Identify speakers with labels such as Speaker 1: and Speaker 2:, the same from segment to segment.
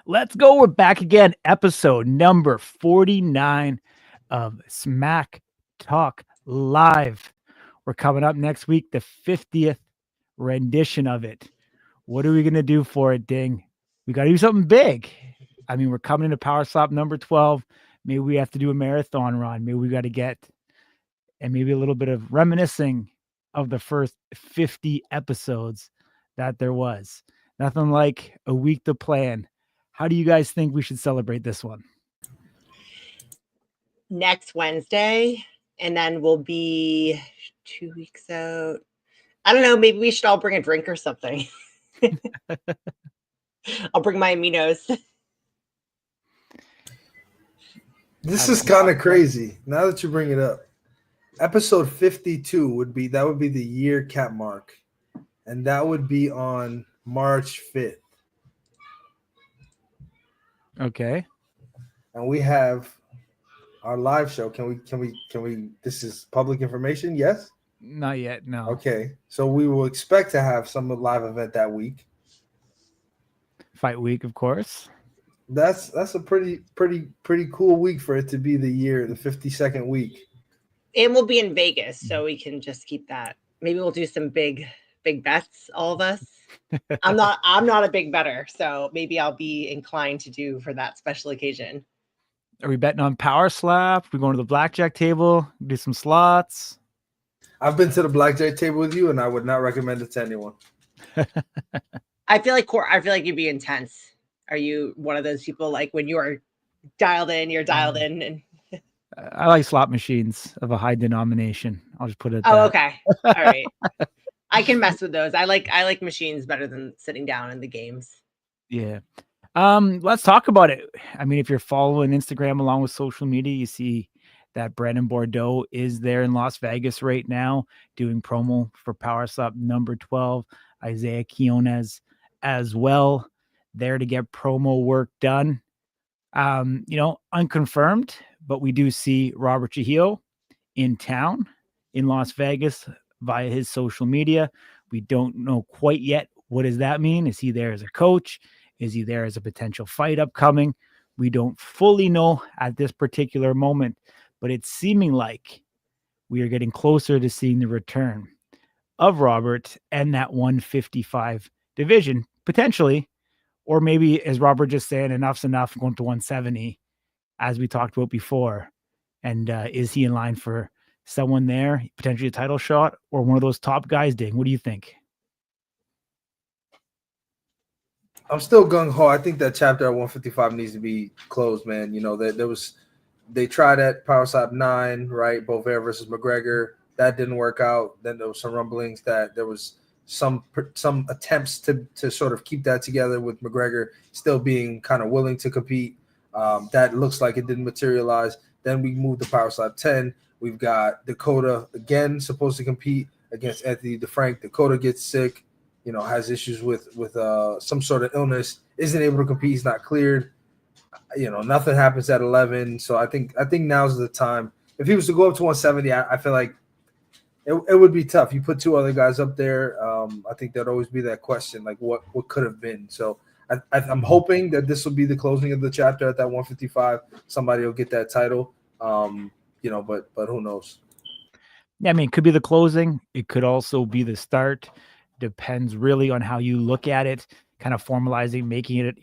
Speaker 1: Let's go. We're back again. Episode number 49 of Smack Talk Live. We're coming up next week, the 50th rendition of it. What are we going to do for it, Ding? We got to do something big. I mean, we're coming into Power Slap number 12. Maybe we have to do a marathon run. Maybe we got to get, and maybe a little bit of reminiscing of the first 50 episodes that there was. Nothing like a week to plan. How do you guys think we should celebrate this one?
Speaker 2: Next Wednesday, and then we'll be 2 weeks out. I don't know. Maybe we should all bring a drink or something. I'll bring my aminos.
Speaker 3: This is kind of crazy. Now that you bring it up, episode 52 would be the year cap mark, and that would be on March 5th.
Speaker 1: Okay.
Speaker 3: And we have our live show. Can we this is public information? Yes?
Speaker 1: Not yet, no.
Speaker 3: Okay. So we will expect to have some live event that week.
Speaker 1: Fight week, of course.
Speaker 3: That's a pretty cool week for it to be the 52nd week.
Speaker 2: And we'll be in Vegas, so we can just keep that. Maybe we'll do some big bets, all of us. I'm not a big bettor, so maybe I'll be inclined to do for that special occasion.
Speaker 1: Are we betting on Power Slap? We going to the blackjack table? Do some slots?
Speaker 3: I've been to the blackjack table with you, and I would not recommend it to anyone.
Speaker 2: I feel like you'd be intense. Are you one of those people like when you are dialed in, you're dialed in? And
Speaker 1: I like slot machines of a high denomination. I'll just put it.
Speaker 2: Oh, okay. All right. I can mess with those. I like machines better than sitting down in the games.
Speaker 1: Yeah. Let's talk about it. I mean, if you're following Instagram along with social media, you see that Brandon Bordeaux is there in Las Vegas right now doing promo for Power Slap number 12. Isaih Quinones as well, there to get promo work done. Unconfirmed, but we do see Robert Trujillo in town in Las Vegas via his social media. We don't know quite yet. What does that mean? Is he there as a coach? Is he there as a potential fight upcoming? We don't fully know at this particular moment, but it's seeming like we are getting closer to seeing the return of Robert and that 155 division potentially, or maybe as Robert just saying, enough's enough, going to 170 as we talked about before. And is he in line for someone there, potentially a title shot, or one of those top guys? Ding, what do you think?
Speaker 3: I'm still gung-ho. I think that chapter at 155 needs to be closed, man. You know, they tried at Power Slap 9, right? Bovair versus McGregor. That didn't work out. Then there was some rumblings that there was some attempts to sort of keep that together with McGregor still being kind of willing to compete. That looks like it didn't materialize. Then we moved to Power Slap 10. We've got Dakota again supposed to compete against Anthony DeFrank. Dakota gets sick, has issues with some sort of illness, isn't able to compete. He's not cleared. Nothing happens at 11. So I think now's the time. If he was to go up to 170, I feel like it would be tough. You put two other guys up there. I think there'd always be that question, like what could have been. So I'm hoping that this will be the closing of the chapter at that 155. Somebody will get that title. But who knows?
Speaker 1: Yeah, I mean, it could be the closing. It could also be the start. Depends really on how you look at it, kind of formalizing, making it,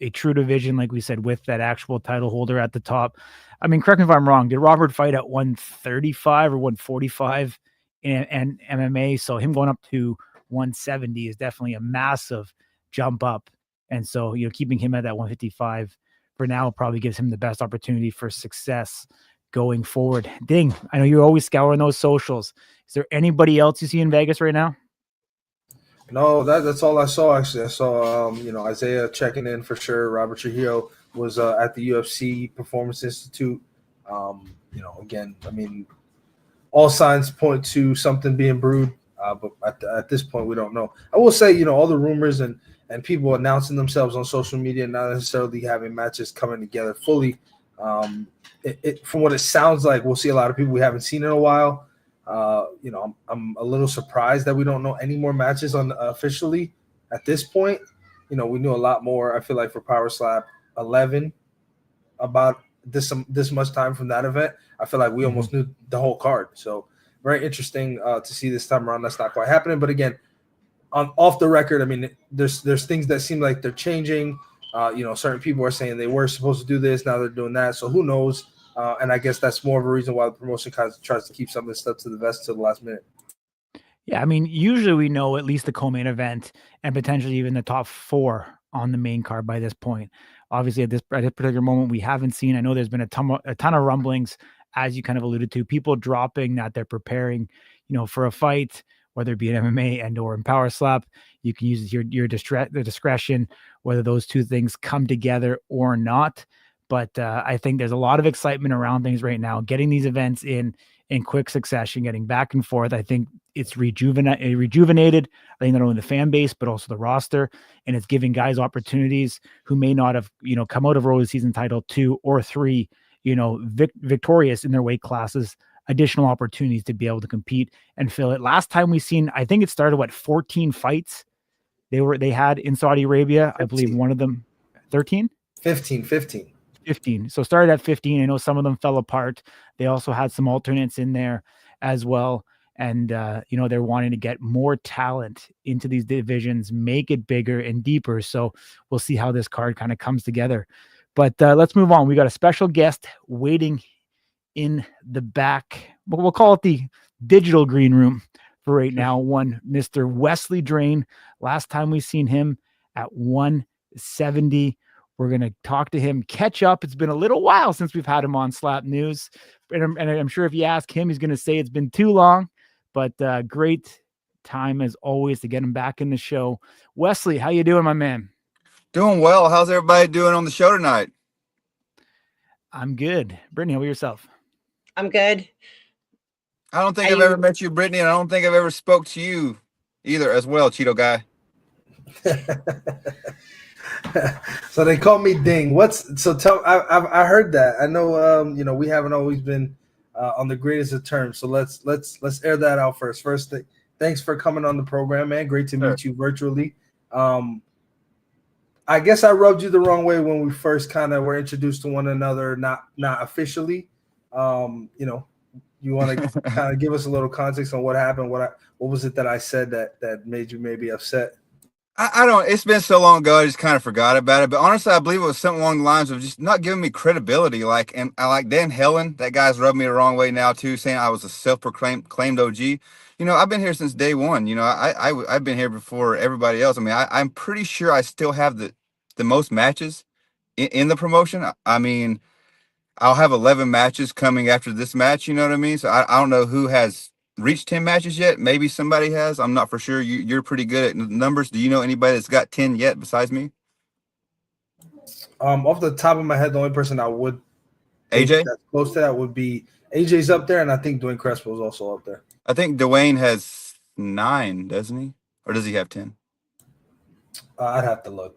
Speaker 1: a true division, like we said, with that actual title holder at the top. I mean, correct me if I'm wrong. Did Robert fight at 135 or 145 in MMA? So him going up to 170 is definitely a massive jump up. And so, keeping him at that 155 for now probably gives him the best opportunity for success going forward. Ding, I know you're always scouring those socials. Is there anybody else you see in Vegas right now?
Speaker 3: No, that's all I saw, actually. I saw, Isaih checking in for sure. Robert Trujillo was at the UFC Performance Institute. Again, I mean, all signs point to something being brewed, but at this point, we don't know. I will say, all the rumors and people announcing themselves on social media, not necessarily having matches coming together fully. From what it sounds like, we'll see a lot of people we haven't seen in a while. I'm a little surprised that we don't know any more matches on officially at this point. we knew a lot more. I feel like for Power Slap 11, about this much time from that event, I feel like we almost knew the whole card. So very interesting to see this time around. That's not quite happening. But again, off the record, I mean, there's things that seem like they're changing. Certain people are saying they were supposed to do this, now they're doing that. So who knows? And I guess that's more of a reason why the promotion kind of tries to keep some of this stuff to the vest to the last minute.
Speaker 1: Yeah, I mean, usually we know at least the co-main event and potentially even the top 4 on the main card by this point. Obviously, at this particular moment, we haven't seen. I know there's been a ton of rumblings, as you kind of alluded to, people dropping that they're preparing, for a fight, whether it be an MMA and or in Power Slap. You can use your discretion, whether those two things come together or not. But I think there's a lot of excitement around things right now. Getting these events in quick succession, getting back and forth. I think it's rejuvenated. I think not only the fan base, but also the roster. And it's giving guys opportunities who may not have, come out of early season title 2 or 3, victorious in their weight classes, additional opportunities to be able to compete and fill it. Last time we seen, I think it started 14 fights they had in Saudi Arabia. 15. I believe one of them 13,
Speaker 3: 15.
Speaker 1: So started at 15. I know some of them fell apart. They also had some alternates in there as well. And, they're wanting to get more talent into these divisions, make it bigger and deeper. So we'll see how this card kind of comes together. But let's move on. We got a special guest waiting in the back. We'll call it the digital green room for right now. One Mr. Wesley Drain. Last time we seen him at 170. We're going to talk to him, catch up. It's been a little while since we've had him on Slap News. And I'm sure if you ask him, he's going to say it's been too long. But great time, as always, to get him back in the show. Wesley, how you doing, my man?
Speaker 4: Doing well. How's everybody doing on the show tonight?
Speaker 1: I'm good. Brittany, how about yourself?
Speaker 2: I'm good.
Speaker 4: I don't think I've ever met you, Brittany, and I don't think I've ever spoke to you either as well, Cheeto guy.
Speaker 3: So they call me Ding. I heard that. I know we haven't always been on the greatest of terms. So let's air that out first. First, thanks for coming on the program, man. Great to meet you virtually. I guess I rubbed you the wrong way when we first kind of were introduced to one another, not officially. You want to kind of give us a little context on what happened? What was it that I said that made you maybe upset?
Speaker 4: I don't. It's been so long ago, I just kind of forgot about it. But honestly, I believe it was something along the lines of just not giving me credibility. And I like Dan Helen. That guy's rubbed me the wrong way now too, saying I was a self-proclaimed OG. I've been here since day one. I've been here before everybody else. I mean, I'm pretty sure I still have the most matches in the promotion. I mean, I'll have 11 matches coming after this match. You know what I mean? So I don't know who has reached 10 matches yet. Maybe somebody has. I'm not for sure. You're pretty good at numbers. Do you know anybody that's got 10 yet besides me?
Speaker 3: Off the top of my head, the only person I would
Speaker 4: AJ
Speaker 3: that's close to that would be AJ's up there, and I think Dwayne Crespo is also up there.
Speaker 4: I think Dwayne has 9, doesn't he? Or does he have 10?
Speaker 3: I'd have to look.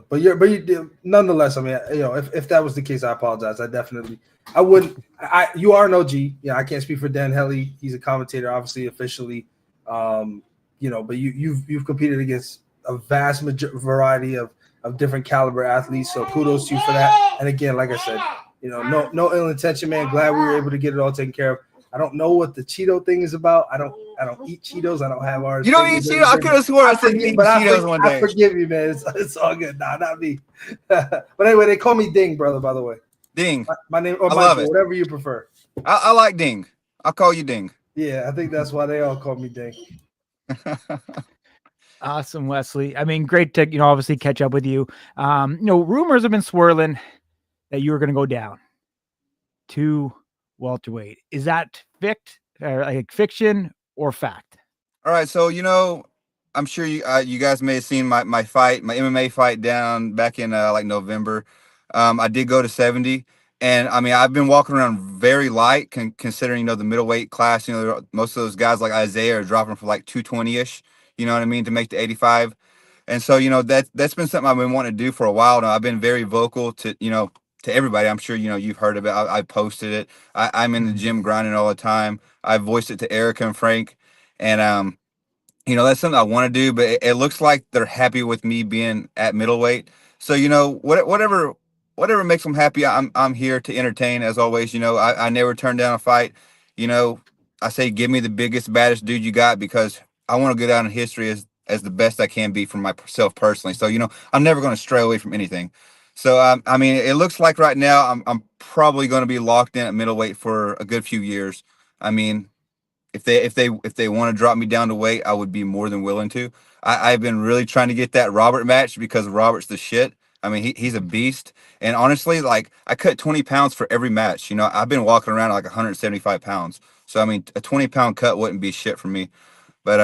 Speaker 3: But you nonetheless. I mean, if that was the case, I apologize. I wouldn't. You are an OG. Yeah, I can't speak for Dan Helly. He's a commentator, obviously, officially. But you've competed against a vast variety of different caliber athletes. So kudos to you for that. And again, like I said, no ill intention, man. Glad we were able to get it all taken care of. I don't know what the Cheeto thing is about. I don't eat Cheetos. I don't have ours.
Speaker 4: You don't eat Cheetos? I could have sworn I said eat Cheetos one day.
Speaker 3: I forgive you, man. It's all good. Nah, not me. But anyway, they call me Ding, brother, by the way.
Speaker 4: Ding.
Speaker 3: My name, or Michael, whatever you prefer.
Speaker 4: I like Ding. I'll call you Ding.
Speaker 3: Yeah, I think that's why they all call me Ding.
Speaker 1: Awesome, Wesley. I mean, great to, obviously catch up with you. Rumors have been swirling that you were going to go down to welterweight. Is that fiction or fact?
Speaker 4: All right, so I'm sure you guys may have seen my MMA fight down back in November. I did go to 70, and I mean I've been walking around very light considering the middleweight class. Most of those guys like Isaiah are dropping for 220ish. You know what I mean, to make the 85. And so that's been something I've been wanting to do for a while now. I've been very vocal to everybody. I'm sure you've heard of it. I posted it. I'm in the gym grinding all the time. I voiced it to Erica and Frank, and That's something I want to do, but it looks like they're happy with me being at middleweight. So, whatever makes them happy, I'm here to entertain as always. I never turn down a fight. You know, I say give me the biggest, baddest dude you got because I want to go down in history as the best I can be for myself personally. So, I'm never going to stray away from anything. So, I mean, it looks like right now I'm probably going to be locked in at middleweight for a good few years. I mean, if they want to drop me down to weight, I would be more than willing to. I've been really trying to get that Robert match because Robert's the shit. I mean, he's a beast. And honestly, like I cut 20 pounds for every match. I've been walking around like 175 pounds. So I mean, a 20-pound cut wouldn't be shit for me. But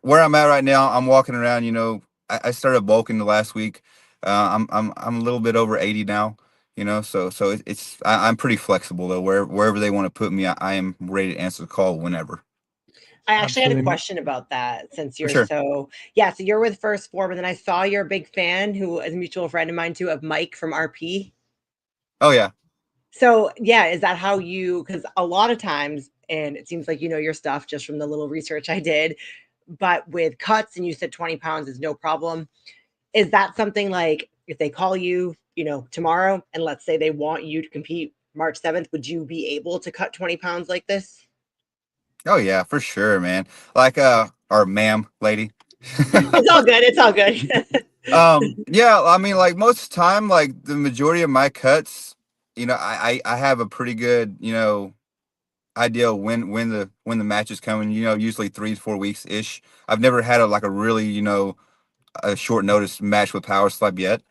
Speaker 4: where I'm at right now, I'm walking around. I started bulking the last week. I'm a little bit over 80 now. So I'm pretty flexible though. Wherever they want to put me, I am ready to answer the call whenever.
Speaker 2: I actually had a
Speaker 1: Absolutely.
Speaker 2: question about that since you're
Speaker 4: sure.
Speaker 2: so you're with First Form, and then I saw you're a big fan who is a mutual friend of mine too of Mike from RP.
Speaker 4: Oh yeah.
Speaker 2: So is that how you, because a lot of times, and it seems like you know your stuff just from the little research I did, but with cuts and you said 20 pounds is no problem. Is that something like if they call you, tomorrow and let's say they want you to compete March 7th, would you be able to cut 20 pounds like this?
Speaker 4: Oh yeah, for sure, man. Like our ma'am lady.
Speaker 2: It's all good. It's all good.
Speaker 4: Yeah, I mean, like most of the time, like the majority of my cuts, I have a pretty good, idea when the match is coming, usually 3 to 4 weeks ish. I've never had a really, a short notice match with Power Slap yet.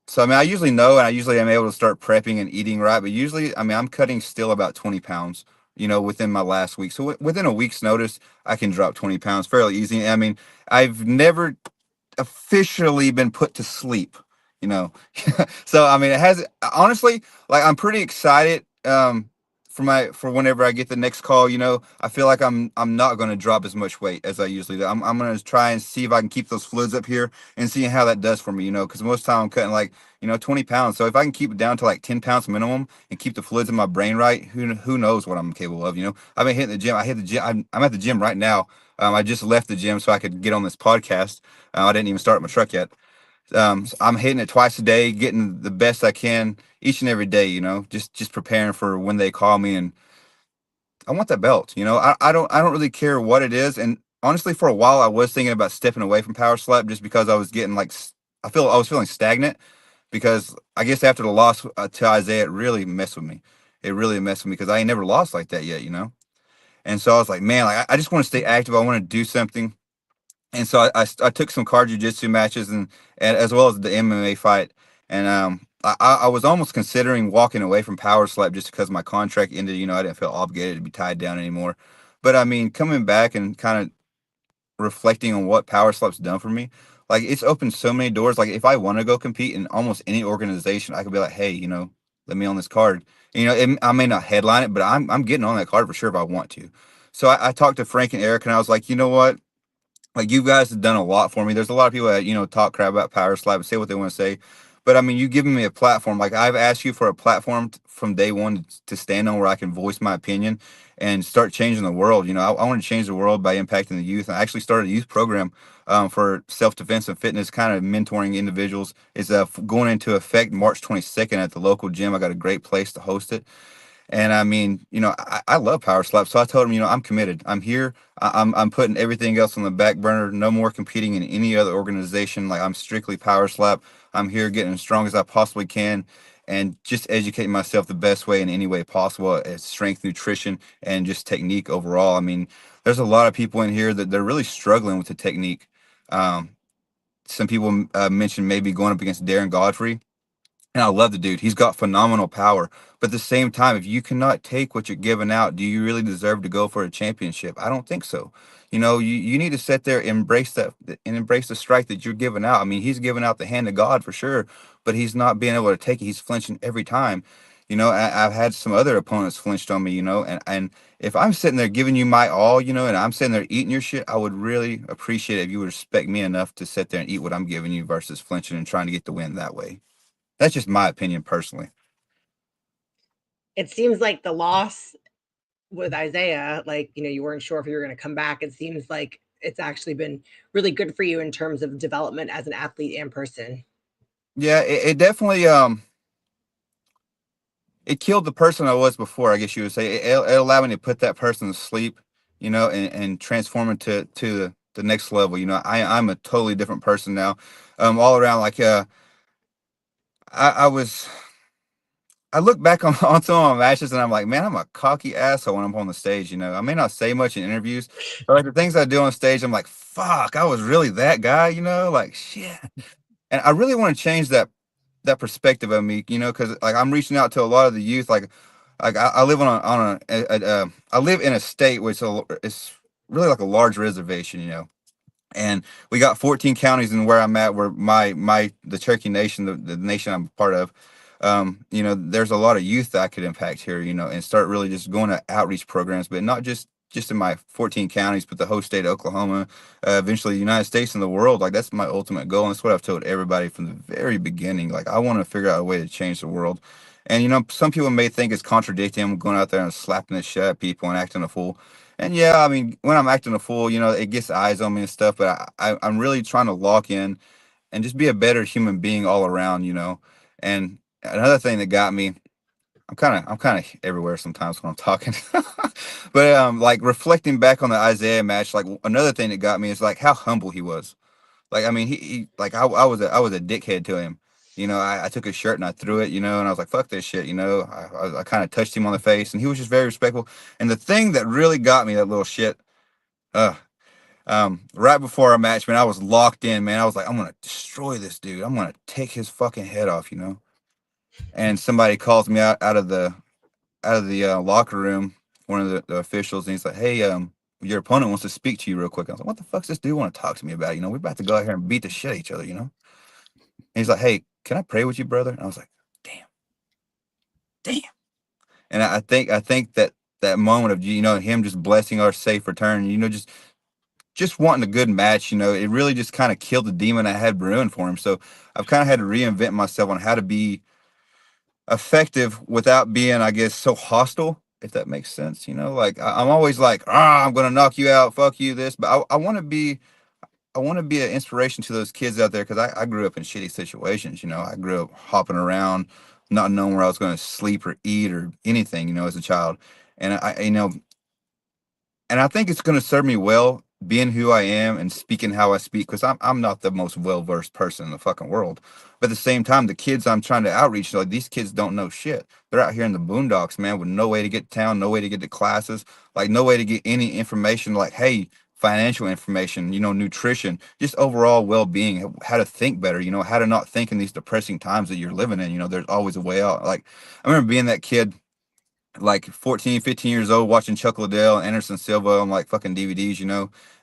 Speaker 4: So I mean, I usually know, and I usually am able to start prepping and eating right. But usually, I mean, I'm cutting still about 20 pounds, within my last week. So within a week's notice, I can drop 20 pounds fairly easy. I mean, I've never officially been put to sleep, you know. So I mean, it has honestly, like I'm pretty excited for whenever I get the next call. I feel like I'm not going to drop as much weight as I usually do. I'm going to try and see if I can keep those fluids up here and see how that does for me. Because most of the time I'm cutting like 20 pounds. So if I can keep it down to like 10 pounds minimum and keep the fluids in my brain right, who knows what I'm capable of. I've been hitting the gym. I hit the gym. I'm at the gym right now. I just left the gym so I could get on this podcast. I didn't even start my truck yet. So I'm hitting it twice a day, getting the best I can each and every day. Just preparing for when they call me, and I want that belt. I don't really care what it is. And honestly, for a while, I was thinking about stepping away from Power Slap just because I was getting I was feeling stagnant. Because I guess after the loss to Isaih, it really messed with me. It really messed with me because I ain't never lost like that yet. And so I was like, man, like I just want to stay active. I want to do something. And so I took some car jiu-jitsu matches and as well as the MMA fight. And I was almost considering walking away from Power Slap just because my contract ended. I didn't feel obligated to be tied down anymore. But I mean, coming back and kind of reflecting on what Power Slap's done for me, like it's opened so many doors. Like if I want to go compete in almost any organization, I could be like, hey, let me on this card. I may not headline it, but I'm getting on that card for sure if I want to. So I talked to Frank and Eric, and I was like, you know what? Like you guys have done a lot for me. There's a lot of people that talk crap about Power Slap and say what they want to say, but I mean, you giving me a platform. Like I've asked you for a platform from day one to stand on where I can voice my opinion and start changing the world. I want to change the world by impacting the youth. I actually started a youth program for self-defense and fitness, kind of mentoring individuals. It's going into effect March 22nd at the local gym. I got a great place to host it. And I mean, I love Power Slap. So I told him, I'm committed. I'm here. I'm putting everything else on the back burner. No more competing in any other organization. Like I'm strictly Power Slap. I'm here getting as strong as I possibly can and just educating myself the best way in any way possible as strength, nutrition, and just technique overall. I mean, there's a lot of people in here that they're really struggling with the technique. Some people mentioned maybe going up against Darren Godfrey. And I love the dude. He's got phenomenal power. But at the same time, if you cannot take what you're giving out, do you really deserve to go for a championship? I don't think so. You need to sit there, embrace that, and embrace the strike that you're giving out. I mean, he's giving out the hand of God for sure, but he's not being able to take it. He's flinching every time. I've had some other opponents flinched on me, and if I'm sitting there giving you my all, and I'm sitting there eating your shit, I would really appreciate it if you would respect me enough to sit there and eat what I'm giving you versus flinching and trying to get the win that way. That's just my opinion personally.
Speaker 2: It seems like the loss with Isaiah, like, you weren't sure if you were going to come back. It seems like it's actually been really good for you in terms of development as an athlete and person.
Speaker 4: Yeah, it definitely it killed the person I was before, I guess you would say. It allowed me to put that person to sleep, and transform it to the next level. I'm a totally different person now. All around, like I was I look back on some of my matches and I'm like, man, I'm a cocky asshole when I'm on the stage. I may not say much in interviews, but like the things I do on stage, I'm like, fuck, I was really that guy, like shit. And I really want to change that perspective of me, because like I'm reaching out to a lot of the youth. Like I live I live in a state where it's really like a large reservation, and we got 14 counties in where I'm at, where the Cherokee Nation, the nation I'm part of, there's a lot of youth that I could impact here, and start really just going to outreach programs, but not just in my 14 counties, but the whole state of Oklahoma, eventually the United States and the world. Like that's my ultimate goal. And that's what I've told everybody from the very beginning. Like I want to figure out a way to change the world. And some people may think it's contradicting. I'm going out there and slapping the shit out of people and acting a fool. And yeah, I mean, when I'm acting a fool, it gets eyes on me and stuff. But I'm really trying to lock in and just be a better human being all around. And another thing that got me, I'm kind of everywhere sometimes when I'm talking, but like reflecting back on the Isaiah match, like another thing that got me is like how humble he was. Like I mean, he like I was a dickhead to him. I took his shirt and I threw it, and I was like, fuck this shit, I kind of touched him on the face, and he was just very respectful. And the thing that really got me, that little shit, uh, right before our match, man, I was locked in, man. I was like, I'm gonna destroy this dude. I'm gonna take his fucking head off, And somebody calls me out of the locker room, one of the officials, and he's like, hey, your opponent wants to speak to you real quick. I was like, what the fuck's this dude want to talk to me about? We're about to go out here and beat the shit out of each other, And he's like, hey, can I pray with you, brother? And I was like, damn. And I think that moment of, him just blessing our safe return, just wanting a good match, it really just kind of killed the demon I had brewing for him. So I've kind of had to reinvent myself on how to be effective without being, I guess, so hostile, if that makes sense. Like I'm always like, I'm gonna knock you out, fuck you, this, but I want to be an inspiration to those kids out there, because I grew up in shitty situations. I grew up hopping around, not knowing where I was going to sleep or eat or anything, as a child. And I think it's going to serve me well being who I am and speaking how I speak, because I'm not the most well-versed person in the fucking world. But at the same time, the kids I'm trying to outreach, like these kids don't know shit. They're out here in the boondocks, man, with no way to get to town, no way to get to classes, like no way to get any information, like, hey, financial information, nutrition, just overall well-being, how to think better, how to not think in these depressing times that you're living in. There's always a way out. Like I remember being that kid, like 14, 15 years old, watching Chuck Liddell and Anderson Silva on like fucking DVDs, and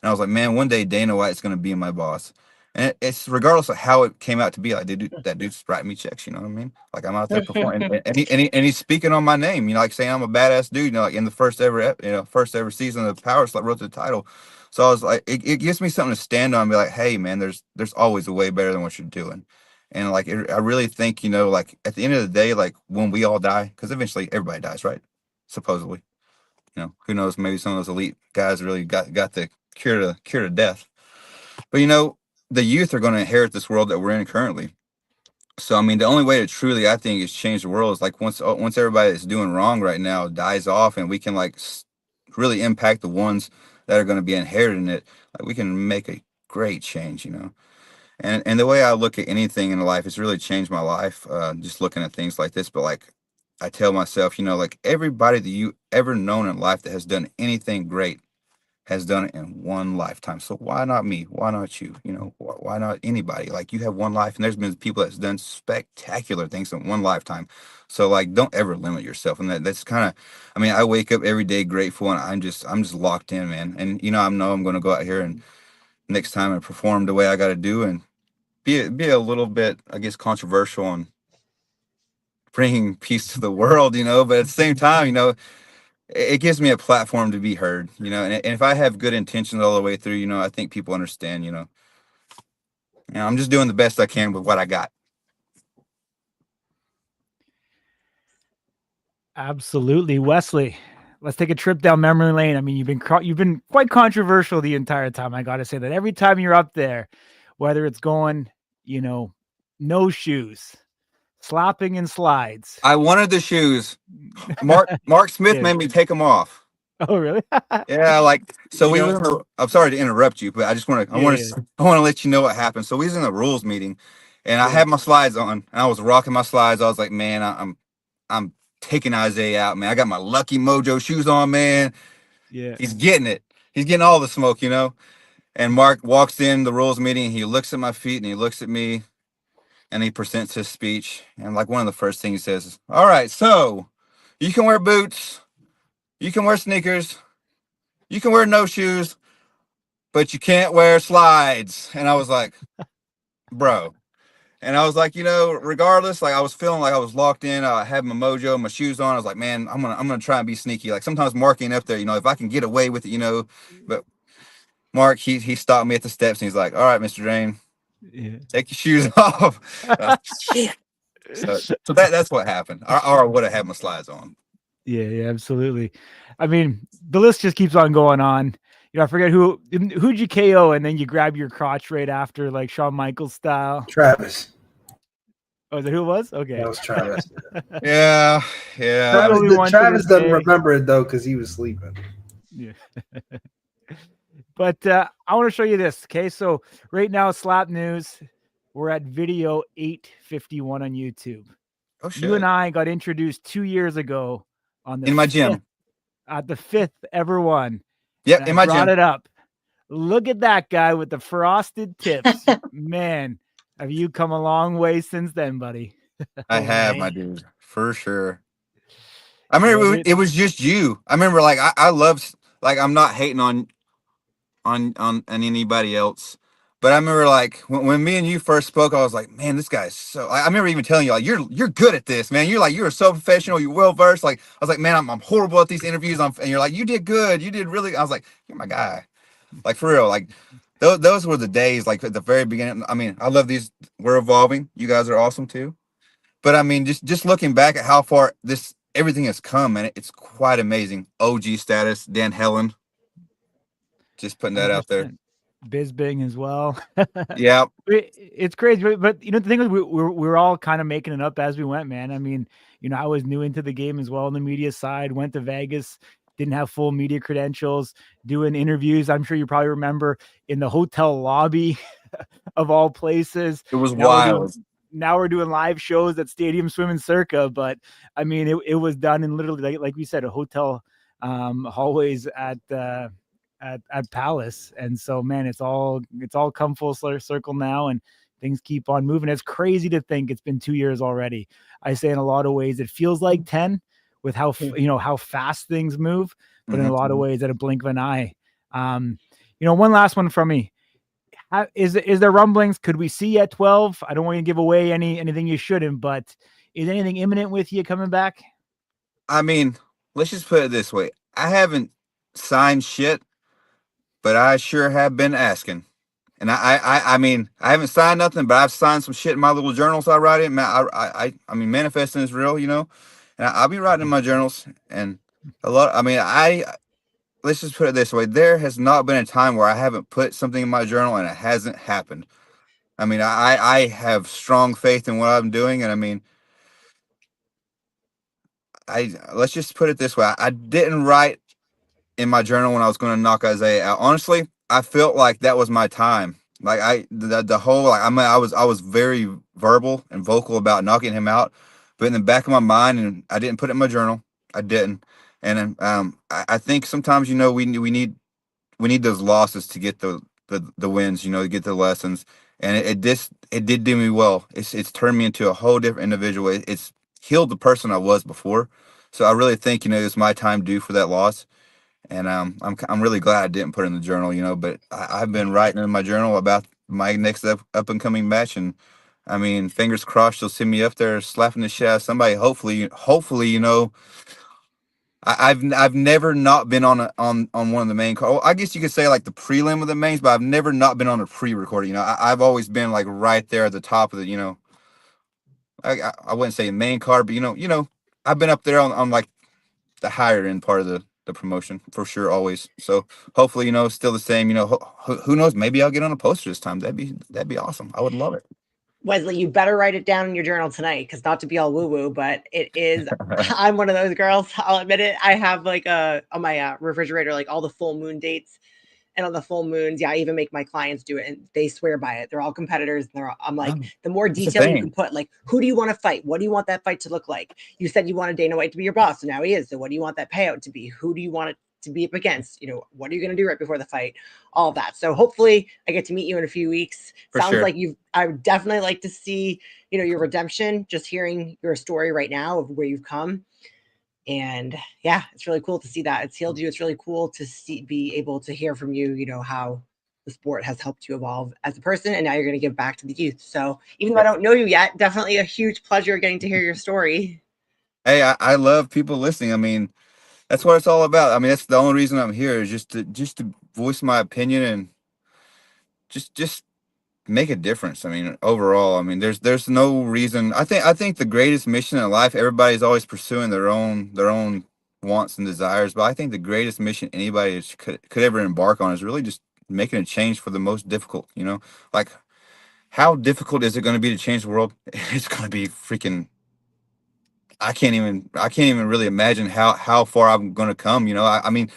Speaker 4: I was like, man, one day Dana White's going to be my boss. And it's regardless of how it came out to be, like that dude's writing me checks, you know what I mean? Like I'm out there performing, and he's speaking on my name, like saying I'm a badass dude, like in the first ever season of Power Slap, wrote the title. So I was like, it gives me something to stand on and be like, hey man, there's always a way better than what you're doing. And like, I really think, like at the end of the day, like when we all die, because eventually everybody dies, right? Supposedly, who knows? Maybe some of those elite guys really got the cure to death. But the youth are going to inherit this world that we're in currently. So I mean, the only way to truly, I think, is change the world is like once everybody that's doing wrong right now dies off, and we can like really impact the ones that are going to be inheriting it. Like we can make a great change, And the way I look at anything in life, it's really changed my life. Just looking at things like this, but like I tell myself, like everybody that you ever known in life that has done anything great has done it in one lifetime. So why not me? Why not you? Why not anybody? Like you have one life, and there's been people that's done spectacular things in one lifetime. So like, don't ever limit yourself. And that's kind of, I mean, I wake up every day grateful, and I'm just locked in, man. And I know I'm going to go out here and next time and perform the way I got to do, and be a little bit, I guess, controversial and bringing peace to the world, but at the same time, it gives me a platform to be heard, and if I have good intentions all the way through, I think people understand, I'm just doing the best I can with what I got.
Speaker 1: Absolutely. Wesley, let's take a trip down memory lane. I mean, you've been quite controversial the entire time. I got to say that every time you're up there, whether it's going, no shoes, slapping and slides.
Speaker 4: I wanted the shoes. Mark Smith
Speaker 1: Yeah.
Speaker 4: made me take them off.
Speaker 1: Oh, really?
Speaker 4: Yeah, like so we
Speaker 1: You
Speaker 4: was in the, I'm sorry to interrupt you, but I just want to I want to let you know what happened. So we was in the rules meeting, and I had my slides on, and I was rocking my slides. I was like, man, I'm taking Isaih out, man. I got my Lucky Mojo shoes on, man.
Speaker 1: Yeah.
Speaker 4: He's getting it. He's getting all the smoke, And Mark walks in the rules meeting, and he looks at my feet, and he looks at me, and he presents his speech. And like one of the first things he says is, all right, so you can wear boots, you can wear sneakers, you can wear no shoes, but you can't wear slides. And I was like, bro. And I was like, regardless, like I was feeling like I was locked in. I had my mojo, my shoes on. I was like, man, I'm gonna try and be sneaky. Like sometimes marking up there, if I can get away with it, But Mark, he stopped me at the steps, and he's like, all right, Mr. Drain, take your shoes off. Shit. So that's what happened. Or I would have had my slides on.
Speaker 1: Yeah, absolutely. I mean, the list just keeps on going on. I forget who'd you KO, and then you grab your crotch right after, like Shawn Michaels style.
Speaker 3: Travis.
Speaker 1: Oh, is that who it was? Okay.
Speaker 3: That was Travis.
Speaker 4: Yeah.
Speaker 3: Travis doesn't remember it, though, because he was sleeping.
Speaker 1: Yeah. But I want to show you this. Okay, so right now, Slap News, we're at video 851 on YouTube.
Speaker 4: Oh, shit.
Speaker 1: You and I got introduced 2 years ago
Speaker 4: in my gym
Speaker 1: at the 5th ever one.
Speaker 4: Yep, in my gym.
Speaker 1: Brought it up. Look at that guy with the frosted tips. Man, have you come a long way since then, buddy?
Speaker 4: I have, my dude, for sure. I remember it was just you. I remember, like, I love, like, I'm not hating on anybody else, but I remember, like, when me and you first spoke, I was like, man, this guy's so. I remember even telling you, like, you're good at this, man. You're so professional. You're well versed. Like, I was like, man, I'm horrible at these interviews. And you're like, you did good. You did really. I was like, you're my guy. Like, for real. Like, those were the days. Like, at the very beginning. I mean, I love these. We're evolving. You guys are awesome too. But I mean, just looking back at how far everything has come, and it's quite amazing. OG status, Dan Helen. Just putting that out there.
Speaker 1: Bisbing as well.
Speaker 4: Yeah,
Speaker 1: it's crazy, but the thing is, we're all kind of making it up as we went, man. I mean, I was new into the game as well on the media side. Went to Vegas, didn't have full media credentials, doing interviews. I'm sure you probably remember in the hotel lobby of all places.
Speaker 4: It was wild.
Speaker 1: Now we're doing live shows at Stadium Swimming Circa, but I mean, it was done in literally, like we said, a hotel hallways at Palace. And so, man, it's all come full circle now, and things keep on moving. It's crazy to think it's been 2 years already. I say in a lot of ways it feels like 10 with how how fast things move, but in a lot of ways at a blink of an eye. One last one from me. Is there rumblings? Could we see at 12? I don't want you to give away anything you shouldn't, but is anything imminent with you coming back?
Speaker 4: I mean, let's just put it this way. I haven't signed shit, but I sure have been asking. And I mean, I haven't signed nothing, but I've signed some shit in my little journals I write in. I mean, manifesting is real, and I'll be writing in my journals. And let's just put it this way. There has not been a time where I haven't put something in my journal and it hasn't happened. I mean, I have strong faith in what I'm doing. And I mean, let's just put it this way. I didn't write in my journal when I was going to knock Isaih out. Honestly, I felt like that was my time. Like I was very verbal and vocal about knocking him out, but in the back of my mind, and I didn't put it in my journal. I didn't. And I think sometimes we need those losses to get the wins, to get the lessons. And it did do me well. It's turned me into a whole different individual. It's healed the person I was before. So I really think it's my time due for that loss. And I'm really glad I didn't put it in the journal, but I've been writing in my journal about my next up and coming match. And I mean, fingers crossed you'll see me up there slapping the shit out of somebody. Hopefully, I've never not been on one of the main cards. Well, I guess you could say like the prelim of the mains, but I've never not been on a pre-recording. I've always been like right there at the top of the, I wouldn't say main card, but I've been up there on like the higher end part of the promotion for sure, always. So hopefully, still the same. Who knows? Maybe I'll get on a poster this time. That'd be awesome. I would love it.
Speaker 2: Wesley, you better write it down in your journal tonight, because not to be all woo-woo, but it is. I'm one of those girls. I'll admit it. I have like on my refrigerator, like all the full moon dates. And on the full moons, I even make my clients do it, and they swear by it. They're all competitors, and I'm like, the more detail you can put, like, who do you want to fight? What do you want that fight to look like? You said you wanted Dana White to be your boss, so now he is. So what do you want that payout to be? Who do you want it to be up against? What are you going to do right before the fight? All of that. So hopefully I get to meet you in a few weeks. Sounds like I would definitely like to see, your redemption, just hearing your story right now of where you've come. And yeah, it's really cool to see that it's healed you. It's really cool to be able to hear from you, how the sport has helped you evolve as a person. And now you're going to give back to the youth. So even though I don't know you yet, definitely a huge pleasure getting to hear your story.
Speaker 4: Hey, I love people listening. I mean, that's what it's all about. I mean, that's the only reason I'm here, is just to voice my opinion and just make a difference. I mean, overall, I mean, there's no reason. I think the greatest mission in life, everybody's always pursuing their own wants and desires, but I think the greatest mission anybody could ever embark on is really just making a change for the most difficult. Like, how difficult is it going to be to change the world? It's going to be freaking. I can't even really imagine how far I'm going to come. I mean,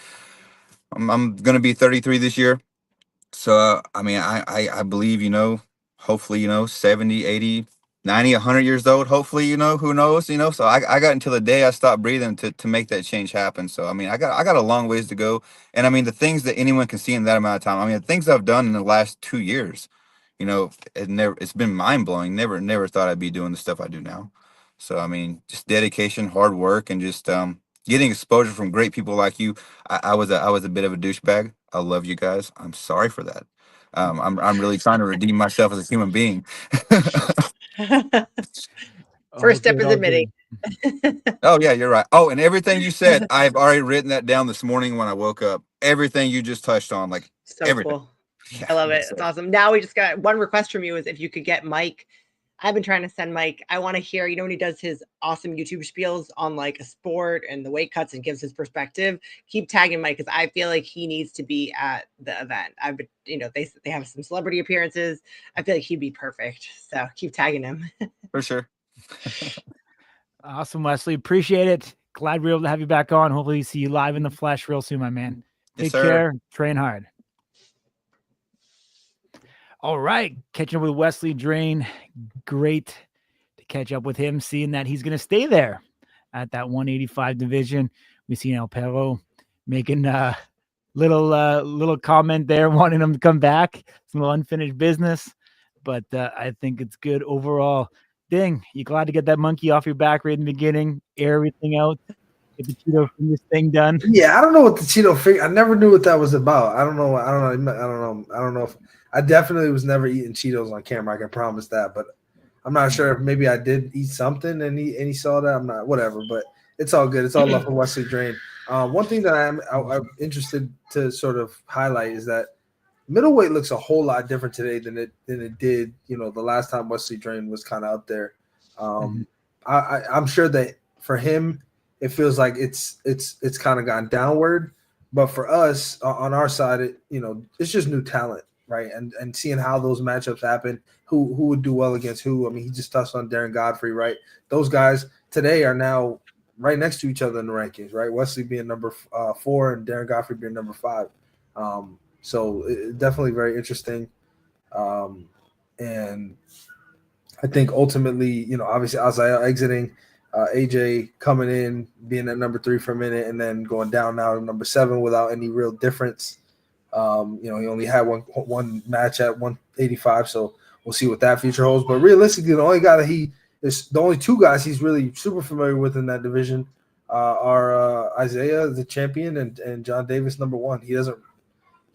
Speaker 4: I'm going to be 33 this year. So, I mean, I believe, hopefully, 70, 80, 90, 100 years old, hopefully, who knows, so I got until the day I stopped breathing to make that change happen. So, I mean, I got a long ways to go. And I mean, the things that anyone can see in that amount of time, I mean, the things I've done in the last 2 years, it's been mind blowing. Never thought I'd be doing the stuff I do now. So, I mean, just dedication, hard work, and just, getting exposure from great people like you. I was a bit of a douchebag. I love you guys. I'm sorry for that. I'm really trying to redeem myself as a human being.
Speaker 2: First step is admitting.
Speaker 4: Oh yeah, you're right. Oh, and everything you said, I've already written that down this morning when I woke up. Everything you just touched on, like
Speaker 2: so
Speaker 4: everything.
Speaker 2: Cool. Yeah, I love it. It's awesome. Now we just got one request from you, is if you could get Mike. I've been trying to send Mike. I want to hear, when he does his awesome YouTube spiels on like a sport and the weight cuts and gives his perspective. Keep tagging Mike, because I feel like he needs to be at the event. I've been, they have some celebrity appearances. I feel like he'd be perfect. So keep tagging him.
Speaker 4: For sure.
Speaker 1: Awesome, Wesley. Appreciate it. Glad we were able to have you back on. Hopefully see you live in the flesh real soon, my man. Take care. Train hard. All right. Catching up with Wesley Drain. Great to catch up with him, seeing that he's going to stay there at that 185 division. We've seen El Perro making a little comment there, wanting him to come back. Some unfinished business, but I think it's good overall. Ding, you glad to get that monkey off your back right in the beginning, air everything out, get the Cheeto fingers thing done?
Speaker 3: Yeah, I don't know what the Cheeto finger. I never knew what that was about. I don't know if I definitely was never eating Cheetos on camera. I can promise that, but I'm not sure if maybe I did eat something and he saw that. I'm not, whatever, but it's all good. It's all love for Wesley Drain. One thing that I'm interested to sort of highlight is that middleweight looks a whole lot different today than it did, the last time Wesley Drain was kind of up there. I'm sure that for him, it feels like it's kind of gone downward, but for us on our side, it's just new talent, right? And seeing how those matchups happen, who would do well against who. I mean, he just touched on Darren Godfrey, right? Those guys today are now right next to each other in the rankings, right? Wesley being number 4 and Darren Godfrey being number 5. So definitely very interesting. And I think ultimately, obviously Isaih exiting, AJ coming in, being at number 3 for a minute, and then going down now to number 7 without any real difference. He only had one match at 185, so we'll see what that future holds. But realistically, the only 2 guys he's really super familiar with in that division are Isaiah, the champion, and John Davis, number 1. He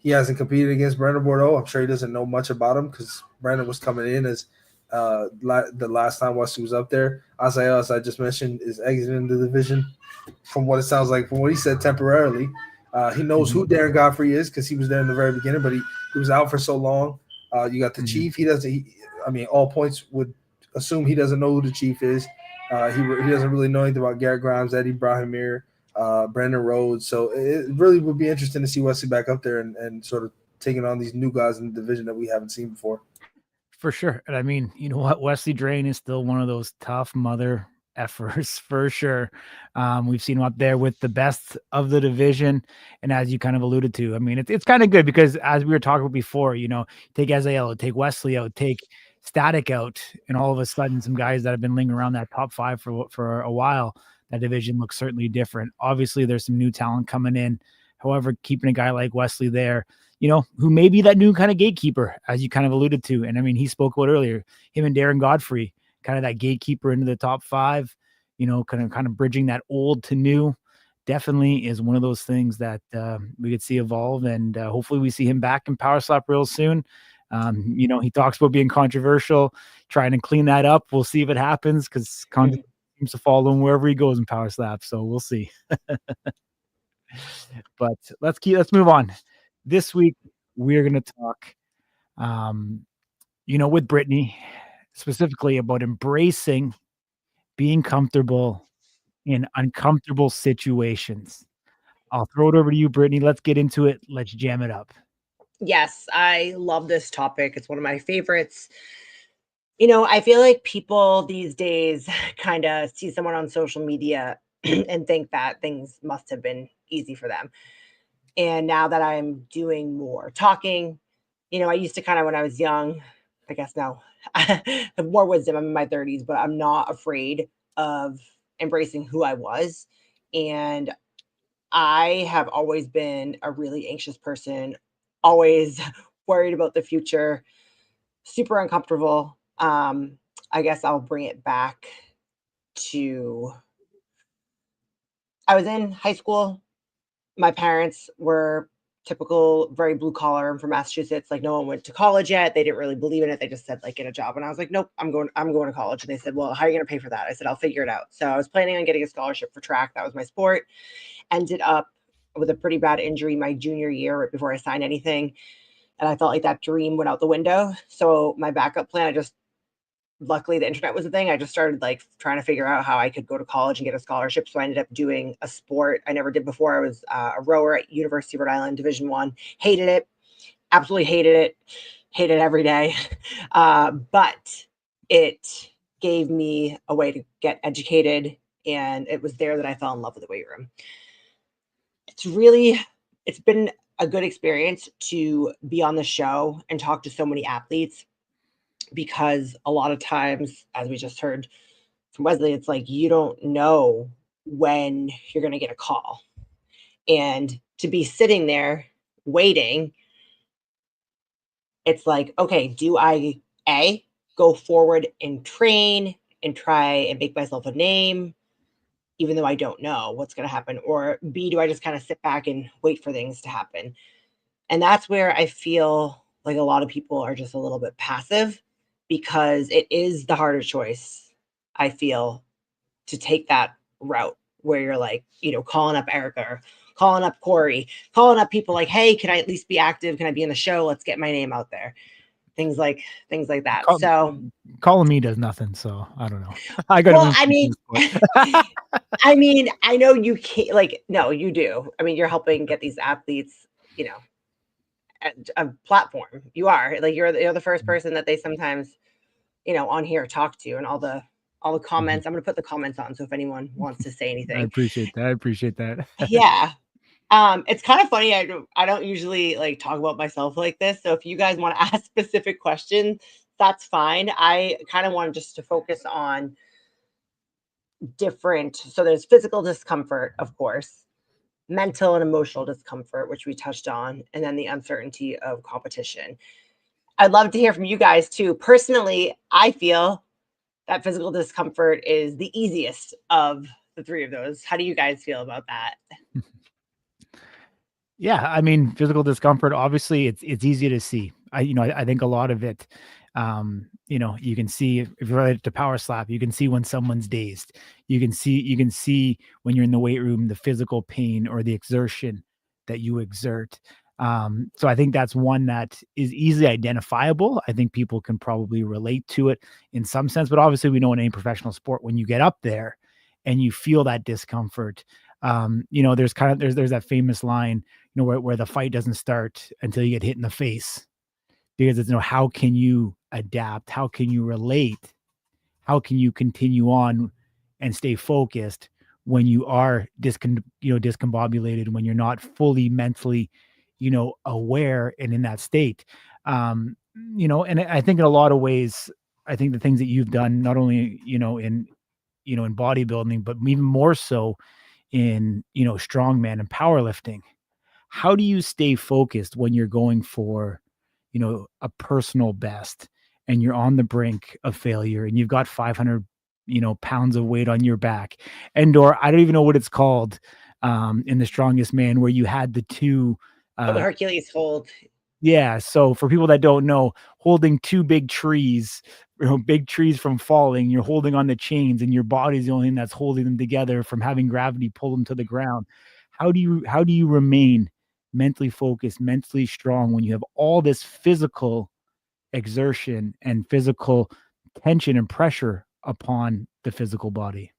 Speaker 3: hasn't competed against Brandon Bordeaux. I'm sure he doesn't know much about him because Brandon was coming in as the last time Wesley was up there. Isaih, as I just mentioned, is exiting the division. From what it sounds like, from what he said, temporarily. He knows who Darren Godfrey is because he was there in the very beginning, but he was out for so long. You got the Chief. All points would assume he doesn't know who the Chief is. He doesn't really know anything about Garrett Grimes, Eddie Brahimir. Brandon Rhodes. So it really would be interesting to see Wesley back up there and sort of taking on these new guys in the division that we haven't seen before.
Speaker 1: For sure. And I mean, you know what? Wesley Drain is still one of those tough mother effers for sure. We've seen him up there with the best of the division. And as you kind of alluded to, I mean, it's kind of good because as we were talking about before, you know, take Isaih, take Wesley out, take Static out, and all of a sudden some guys that have been lingering around that top 5 for a while, that division looks certainly different. Obviously, there's some new talent coming in. However, keeping a guy like Wesley there, you know, who may be that new kind of gatekeeper, as you kind of alluded to. And I mean, he spoke about earlier, him and Darren Godfrey, kind of that gatekeeper into the top 5, you know, kind of bridging that old to new, definitely is one of those things that we could see evolve. And hopefully we see him back in Power Slap real soon. You know, he talks about being controversial, trying to clean that up. We'll see if it happens because seems to follow him wherever he goes in Power Slap. So we'll see. But let's move on. This week, we're going to talk, you know, with Brittany, specifically about embracing being comfortable in uncomfortable situations. I'll throw it over to you, Brittany. Let's get into it. Let's jam it up.
Speaker 2: Yes, I love this topic. It's one of my favorites. You know, I feel like people these days kind of see someone on social media and think that things must have been easy for them. And now that I'm doing more talking, you know, I used to kind of, when I was young, I guess now I have more wisdom. I'm in my 30s, but I'm not afraid of embracing who I was. And I have always been a really anxious person, always worried about the future, super uncomfortable. I guess I'll bring it back to, I was in high school. My parents were typical, very blue collar. I'm from Massachusetts. Like, no one went to college yet. They didn't really believe in it. They just said, like, get a job. And I was like, nope, I'm going to college. And they said, well, how are you going to pay for that? I said, I'll figure it out. So I was planning on getting a scholarship for track. That was my sport. Ended up with a pretty bad injury my junior year, right before I signed anything. And I felt like that dream went out the window. So my backup plan, luckily the internet was a thing. I just started like trying to figure out how I could go to college and get a scholarship. So I ended up doing a sport I never did before. I was a rower at University of Rhode Island, Division I. Hated it. Absolutely hated it. Hated it every day. But it gave me a way to get educated. And it was there that I fell in love with the weight room. It's been a good experience to be on the show and talk to so many athletes, because a lot of times, as we just heard from Wesley, it's like you don't know when you're going to get a call. And to be sitting there waiting, it's like, okay, do I go forward and train and try and make myself a name, even though I don't know what's going to happen? Or B, do I just kind of sit back and wait for things to happen? And that's where I feel like a lot of people are just a little bit passive, because it is the harder choice, I feel, to take that route where you're like, you know, calling up Erica or calling up Corey, calling up people like, hey, can I at least be active? Can I be in the show? Let's get my name out there. Things like that. So
Speaker 1: calling me does nothing. So I don't know. I got.
Speaker 2: Well, I mean, I know you can't. Like, no, you do. I mean, you're helping get these athletes, you know, a platform. You are like you're the first person that they sometimes, you know, on here talk to, and all the comments. I'm going to put the comments on, so if anyone wants to say anything.
Speaker 1: I appreciate that.
Speaker 2: Yeah. It's kind of funny. I don't usually like talk about myself like this. So if you guys want to ask specific questions, that's fine. I kind of want just to focus on different. So there's physical discomfort, of course, mental and emotional discomfort, which we touched on, and then the uncertainty of competition. I'd love to hear from you guys too. Personally, I feel that physical discomfort is the easiest of the three of those. How do you guys feel about that?
Speaker 1: Yeah, I mean, physical discomfort, obviously it's easy to see. I think a lot of it, you know, you can see if you're related to Power Slap, you can see when someone's dazed. You can see when you're in the weight room, the physical pain or the exertion that you exert. So I think that's one that is easily identifiable. I think people can probably relate to it in some sense, but obviously we know in any professional sport, when you get up there and you feel that discomfort, There's that famous line, where the fight doesn't start until you get hit in the face, because it's, how can you adapt? How can you relate? How can you continue on and stay focused when you are discombobulated, when you're not fully mentally, aware and in that state? And I think in a lot of ways, I think the things that you've done, not only, in bodybuilding, but even more so in, strongman and powerlifting. How do you stay focused when you're going for, a personal best, and you're on the brink of failure, and you've got 500, pounds of weight on your back, or I don't even know what it's called, in The Strongest Man, where you had the two,
Speaker 2: The Hercules hold.
Speaker 1: yeah. So for people that don't know, holding two big trees, big trees from falling, you're holding on the chains, and your body's the only thing that's holding them together from having gravity pull them to the ground. How do you remain mentally focused, mentally strong, when you have all this physical exertion and physical tension and pressure upon the physical body?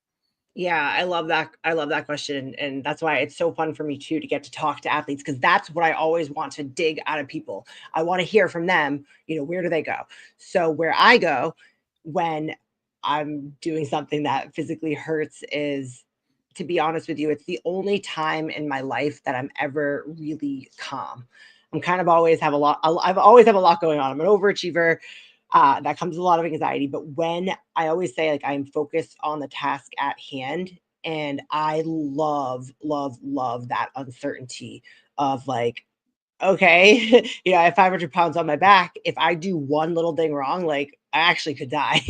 Speaker 2: Yeah, I love that. I love that question. And that's why it's so fun for me too to get to talk to athletes, because that's what I always want to dig out of people. I want to hear from them, where do they go? So where I go when I'm doing something that physically hurts is, to be honest with you, it's the only time in my life that I'm ever really calm. I'm kind of always have a lot. I've always have a lot going on. I'm an overachiever. That comes with a lot of anxiety. But when I always say, like, I'm focused on the task at hand, and I love, love, love that uncertainty of, like, okay, I have 500 pounds on my back. If I do one little thing wrong, like, I actually could die.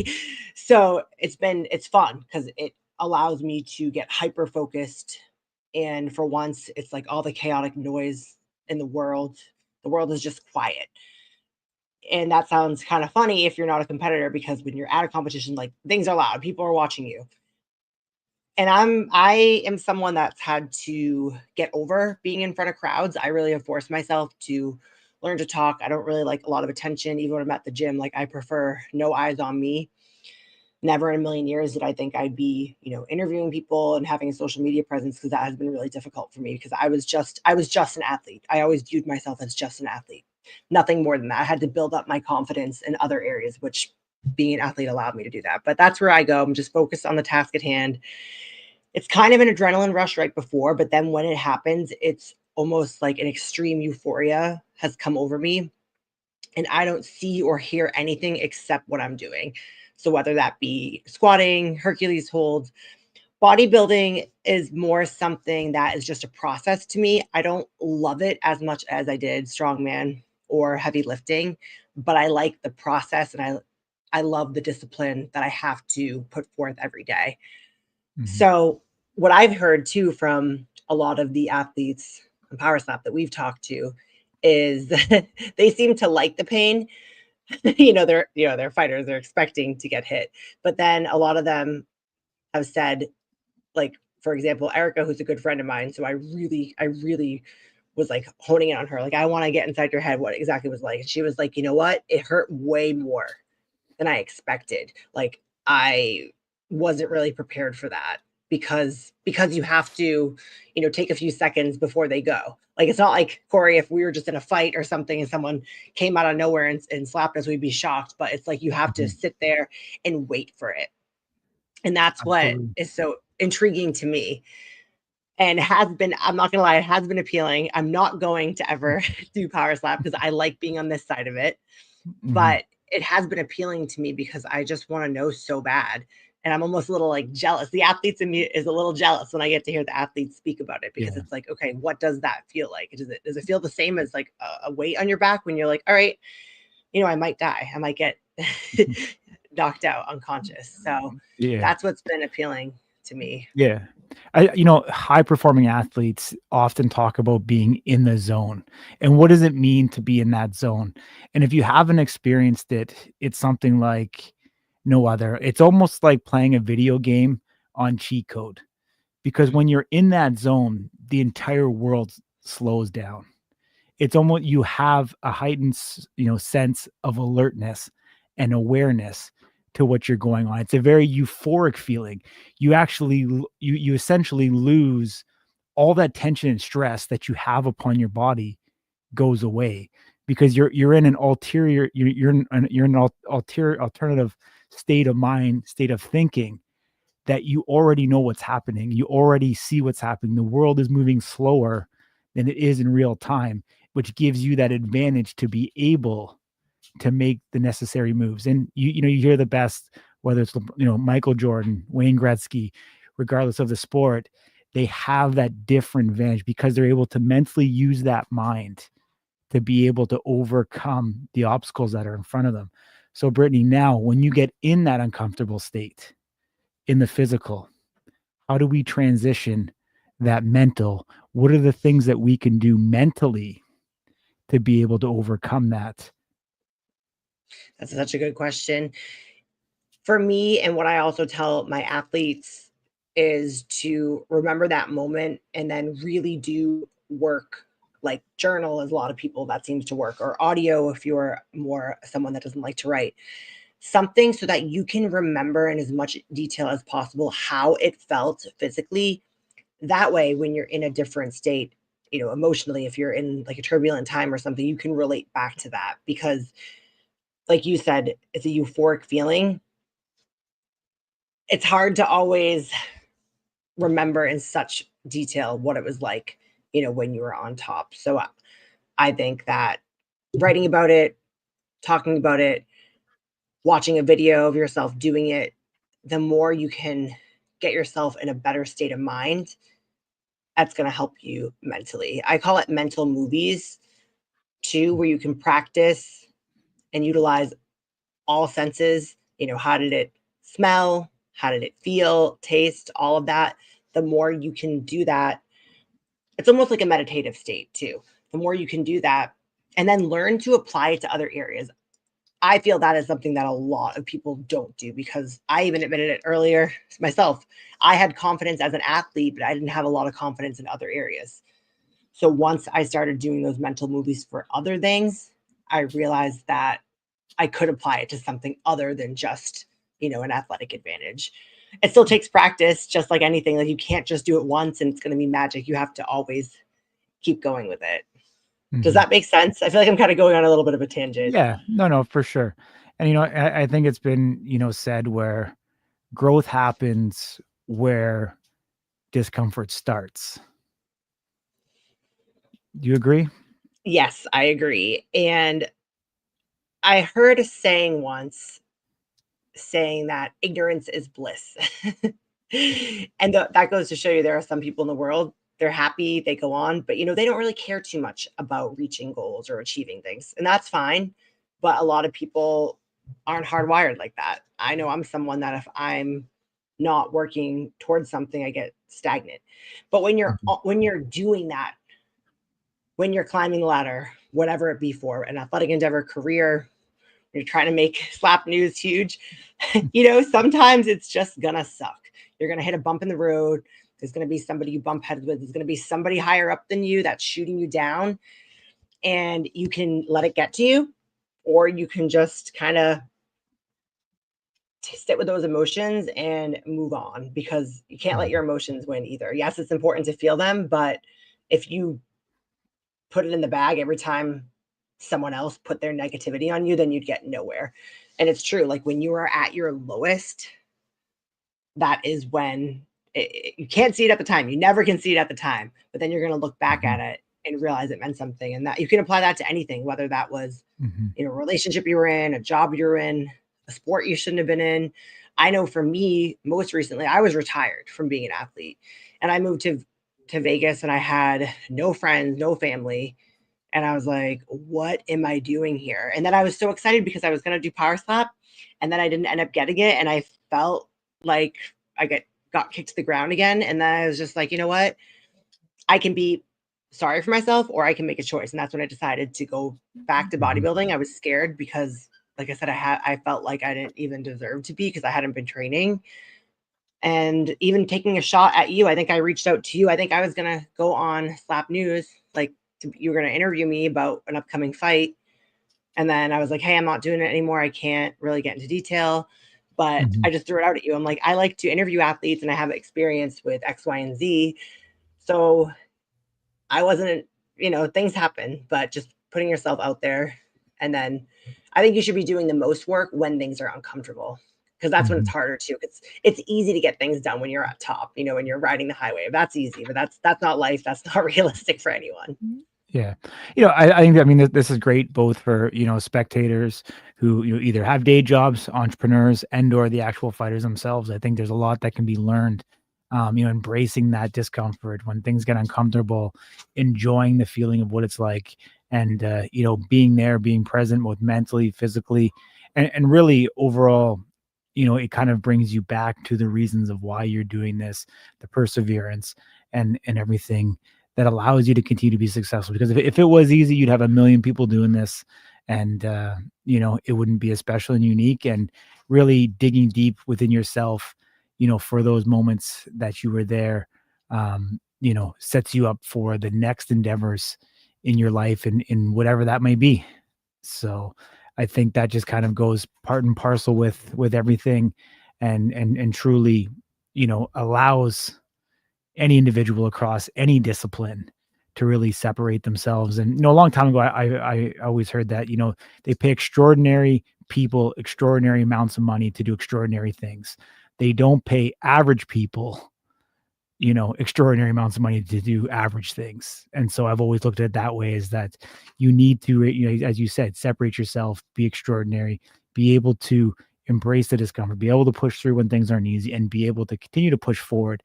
Speaker 2: So it's fun because it allows me to get hyper focused. And for once, it's like all the chaotic noise in the world is just quiet. And that sounds kind of funny if you're not a competitor, because when you're at a competition, like, things are loud, people are watching you. And I am someone that's had to get over being in front of crowds. I really have forced myself to learn to talk. I don't really like a lot of attention, even when I'm at the gym. Like, I prefer no eyes on me. Never in a million years did I think I'd be, interviewing people and having a social media presence, because that has been really difficult for me, because I was just an athlete. I always viewed myself as just an athlete. Nothing more than that. I had to build up my confidence in other areas, which being an athlete allowed me to do that. But that's where I go. I'm just focused on the task at hand. It's kind of an adrenaline rush right before, but then when it happens, it's almost like an extreme euphoria has come over me, and I don't see or hear anything except what I'm doing. So whether that be squatting, Hercules holds, bodybuilding is more something that is just a process to me. I don't love it as much as I did strongman or heavy lifting, but I like the process, and I love the discipline that I have to put forth every day.
Speaker 1: Mhm.
Speaker 2: So what I've heard too from a lot of the athletes in Power Slap that we've talked to is that they seem to like the pain. They're fighters, they're expecting to get hit. But then a lot of them have said, like, for example, Erica, who's a good friend of mine. So I really was like honing in on her. Like, I want to get inside your head what it exactly was like. And she was like, you know what? It hurt way more than I expected. Like, I wasn't really prepared for that, because you have to, take a few seconds before they go. Like, it's not like, Corey, if we were just in a fight or something and someone came out of nowhere and slapped us, we'd be shocked. But it's like you have to
Speaker 1: Mhm.
Speaker 2: sit there and wait for it. And that's what
Speaker 1: Absolutely.
Speaker 2: is so intriguing to me, and has been, I'm not gonna lie, it has been appealing. I'm not going to ever do Power Slap because I like being on this side of it,
Speaker 1: Mhm.
Speaker 2: but it has been appealing to me because I just want to know so bad. And I'm almost a little, like, jealous. The athletes in me is a little jealous when I get to hear the athletes speak about it, because
Speaker 1: Yeah.
Speaker 2: it's like, okay, what does that feel like? Does it feel the same as, like, a weight on your back when you're like, all right, I might die. I might get knocked out unconscious. So
Speaker 1: Yeah.
Speaker 2: that's what's been appealing to me.
Speaker 1: Yeah. High performing athletes often talk about being in the zone. And what does it mean to be in that zone? And if you haven't experienced it, it's something like no other. It's almost like playing a video game on cheat code, because when you're in that zone, the entire world slows down. It's almost, you have a heightened sense of alertness and awareness to what you're going on. It's a very euphoric feeling. You actually you essentially lose all that tension and stress that you have upon your body goes away, because you're in an ulterior, you're in an alternative state of mind, state of thinking, that you already know what's happening. You already see what's happening. The world is moving slower than it is in real time, which gives you that advantage to be able to make the necessary moves. And you hear the best, whether it's Michael Jordan, Wayne Gretzky, regardless of the sport, they have that different advantage because they're able to mentally use that mind to be able to overcome the obstacles that are in front of them. So Brittany, now when you get in that uncomfortable state in the physical, how do we transition that mental? What are the things that we can do mentally to be able to overcome that?
Speaker 2: That's such a good question. For me, and what I also tell my athletes is to remember that moment and then really do work, like journal, as a lot of people that seems to work, or audio if you're more someone that doesn't like to write. Something so that you can remember in as much detail as possible how it felt physically. That way, when you're in a different state, emotionally, if you're in like a turbulent time or something, you can relate back to that, because like you said, it's a euphoric feeling. It's hard to always remember in such detail what it was like, when you were on top. So I think that writing about it, talking about it, watching a video of yourself doing it, the more you can get yourself in a better state of mind, that's going to help you mentally. I call it mental movies too, where you can practice and utilize all senses. How did it smell? How did it feel? Taste, all of that. The more you can do that, it's almost like a meditative state too. The more you can do that and then learn to apply it to other areas. I feel that is something that a lot of people don't do, because I even admitted it earlier myself. I had confidence as an athlete, but I didn't have a lot of confidence in other areas. So once I started doing those mental movies for other things, I realized that I could apply it to something other than just, an athletic advantage. It still takes practice, just like anything. Like, you can't just do it once and it's going to be magic. You have to always keep going with it. Does that make sense? I feel like I'm kind of going on a little bit of a tangent.
Speaker 1: Yeah, no, for sure. And, I think it's been, said where growth happens where discomfort starts. Do you agree?
Speaker 2: Yes, I agree. And I heard a saying once, saying that ignorance is bliss. And that goes to show you there are some people in the world, they're happy, they go on, but they don't really care too much about reaching goals or achieving things. And that's fine. But a lot of people aren't hardwired like that. I know I'm someone that if I'm not working towards something, I get stagnant. But when you're doing that, when you're climbing the ladder, whatever it be for an athletic endeavor, career, you're trying to make slap news huge, sometimes it's just gonna suck. You're gonna hit a bump in the road. There's gonna be somebody you bump heads with. There's gonna be somebody higher up than you that's shooting you down, and you can let it get to you, or you can just kind of sit with those emotions and move on, because you can't let your emotions win either. Yes, it's important to feel them, but if you put it in the bag every time someone else put their negativity on you, then you'd get nowhere. And it's true. Like, when you are at your lowest, that is when you can't see it at the time. You never can see it at the time, but then you're going to look back at it and realize it meant something. And that you can apply that to anything, whether that was, a relationship you were in, a job you're in, a sport you shouldn't have been in. I know for me, most recently, I was retired from being an athlete, and I moved to Vegas, and I had no friends, no family. And I was like, what am I doing here? And then I was so excited because I was going to do power slap, and then I didn't end up getting it. And I felt like I got kicked to the ground again. And then I was just like, you know what? I can be sorry for myself, or I can make a choice. And that's when I decided to go back to bodybuilding. I was scared because, like I said, I felt like I didn't even deserve to be, because I hadn't been training. And even taking a shot at you, I think I reached out to you. I think I was going to go on Slap News, like, you were going to interview me about an upcoming fight. And then I was like, hey, I'm not doing it anymore. I can't really get into detail, but I just threw it out at you. I'm like, I like to interview athletes and I have experience with X, Y, and Z. So I wasn't, things happen, but just putting yourself out there. And then I think you should be doing the most work when things are uncomfortable, because that's when it's harder too. It's easy to get things done when you're at top, when you're riding the highway. That's easy, but that's not life. That's not realistic for anyone.
Speaker 1: Yeah. I think, this is great both for, spectators who, either have day jobs, entrepreneurs, and or the actual fighters themselves. I think there's a lot that can be learned, embracing that discomfort when things get uncomfortable, enjoying the feeling of what it's like, and, being there, being present both mentally, physically, and really overall, it kind of brings you back to the reasons of why you're doing this, the perseverance and everything that allows you to continue to be successful. Because if it was easy, you'd have a million people doing this, and it wouldn't be as special and unique. And really digging deep within yourself, for those moments that you were there, sets you up for the next endeavors in your life and in whatever that may be. So I think that just kind of goes part and parcel with everything, and truly, allows any individual across any discipline to really separate themselves. And a long time ago, I always heard that they pay extraordinary people extraordinary amounts of money to do extraordinary things. They don't pay average people extraordinary amounts of money to do average things. And so I've always looked at it that way, is that you need to, as you said, separate yourself, be extraordinary, be able to embrace the discomfort, be able to push through when things aren't easy, and be able to continue to push forward,